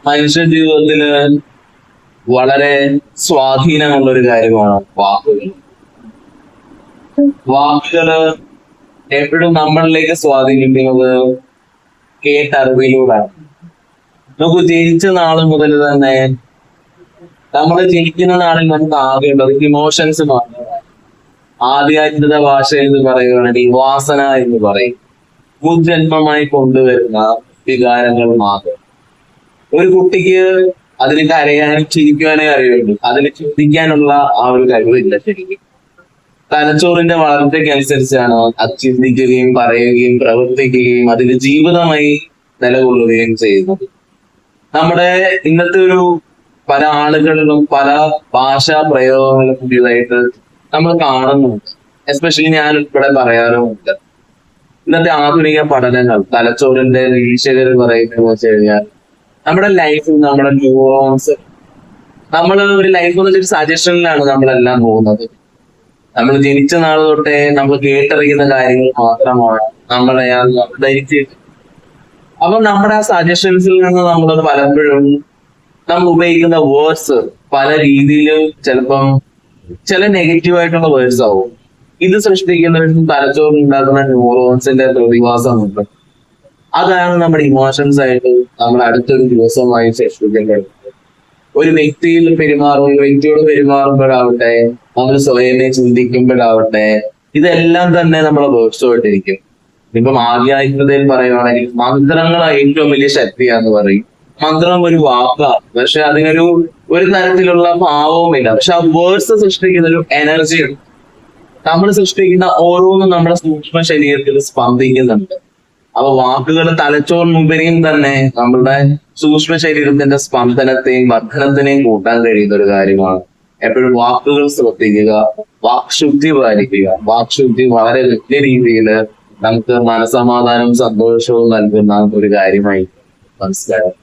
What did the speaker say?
മനുഷ്യ ജീവിതത്തില് വളരെ സ്വാധീനമുള്ള ഒരു കാര്യമാണ് വാക്കുകൾ. വാക്കുകള് എപ്പോഴും നമ്മളിലേക്ക് സ്വാധീനിക്കുന്നത് കേട്ടറിവിലൂടെയാണ്. നമുക്ക് ജനിച്ച നാള് മുതൽ തന്നെ നമ്മൾ ജനിക്കുന്ന നാളിൽ നമുക്ക് ആകെയുള്ളത് ഇമോഷൻസ് മാത്രമാണ്. ആധ്യാത്മിക ഭാഷ എന്ന് പറയുകയാണെങ്കിൽ വാസന എന്ന് പറയും. മുൻജന്മമായി കൊണ്ടുവരുന്ന വികാരങ്ങൾ മാത്രം. ഒരു കുട്ടിക്ക് അതിന് കരയാനും ചിരിക്കുവാനേ അറിയുള്ളൂ, അതിന് ചിന്തിക്കാനുള്ള ആ ഒരു കഴിവില്ല ശരിക്കും. തലച്ചോറിന്റെ വളർച്ചയ്ക്കനുസരിച്ചാണ് അത് ചിന്തിക്കുകയും പറയുകയും പ്രവർത്തിക്കുകയും അതിന് ജീവിതമായി നിലകൊള്ളുകയും ചെയ്യുന്നത്. നമ്മുടെ ഇന്നത്തെ ഒരു പല ആളുകളിലും പല ഭാഷാ പ്രയോഗങ്ങളും പുതിയതായിട്ട് നമ്മൾ കാണുന്നുണ്ട്. എസ്പെഷ്യലി ഞാൻ ഉൾപ്പെടെ പറയാറുമുണ്ട്. ഇന്നത്തെ ആധുനിക പഠനങ്ങൾ തലച്ചോറിന്റെ നിരീക്ഷകർ പറയുന്നത് വെച്ച് കഴിഞ്ഞാൽ നമ്മുടെ ലൈഫിൽ നമ്മുടെ ന്യൂറോൺസ്, നമ്മൾ ഒരു ലൈഫ് എന്ന് വെച്ചൊരു സജഷനിലാണ് നമ്മളെല്ലാം പോകുന്നത്. നമ്മൾ ജനിച്ച നാൾ തൊട്ടേ നമ്മൾ കേട്ടറിയുന്ന കാര്യങ്ങൾ മാത്രമാണ് നമ്മളെ ധരിച്ച്. അപ്പൊ നമ്മുടെ ആ സജഷൻസിൽ നിന്ന് നമ്മൾ പലപ്പോഴും നമ്മൾ ഉപയോഗിക്കുന്ന വേർഡ്സ് പല രീതിയിലും ചിലപ്പം ചില നെഗറ്റീവ് ആയിട്ടുള്ള വേർഡ്സ് ആവും. ഇത് സൃഷ്ടിക്കുന്ന തലച്ചോറിൽ ഉണ്ടാക്കുന്ന ന്യൂറോൺസിന്റെ പ്രതിഭാസമുണ്ട്. അതാണ് നമ്മുടെ ഇമോഷൻസ് ആയിട്ട് നമ്മൾ അടുത്തൊരു ദിവസമായി സൃഷ്ടിക്കേണ്ടത്. ഒരു വ്യക്തിയോട് പെരുമാറുമ്പോഴാവട്ടെ, നമ്മൾ സ്വയമേ ചിന്തിക്കുമ്പോഴാവട്ടെ, ഇതെല്ലാം തന്നെ നമ്മളെ വേർഡ്സുമായിട്ടിരിക്കും. ഇപ്പം ആധ്യാത്മികതയിൽ പറയുവാണെങ്കിൽ മന്ത്രങ്ങൾ ഏറ്റവും വലിയ ശക്തിയാന്ന് പറയും. മന്ത്രം ഒരു വാക്കാണ്, പക്ഷെ അതിനൊരു തരത്തിലുള്ള ഭാവവുമില്ല. പക്ഷെ ആ വേർഡ്സ് സൃഷ്ടിക്കുന്ന ഒരു എനർജിയുണ്ട്. നമ്മൾ സൃഷ്ടിക്കുന്ന ഓരോന്നും നമ്മുടെ സൂക്ഷ്മ ശരീരത്തിൽ സ്പന്ദിക്കുന്നുണ്ട്. അപ്പൊ വാക്കുകൾ തലച്ചോറിനുപരിയും തന്നെ നമ്മളുടെ സൂക്ഷ്മ ശരീരത്തിന്റെ സ്പന്ദനത്തെയും വർധനത്തിനെയും കൂട്ടാൻ കഴിയുന്ന ഒരു കാര്യമാണ്. എപ്പോഴും വാക്കുകൾ ശ്രദ്ധിക്കുക, വാക്ശുദ്ധി പാലിക്കുക. വാക്ശുദ്ധി വളരെ വലിയ രീതിയിൽ നമുക്ക് മനസമാധാനവും സന്തോഷവും നൽകുന്ന ഒരു കാര്യമായി മനസ്സിലാക്കാം.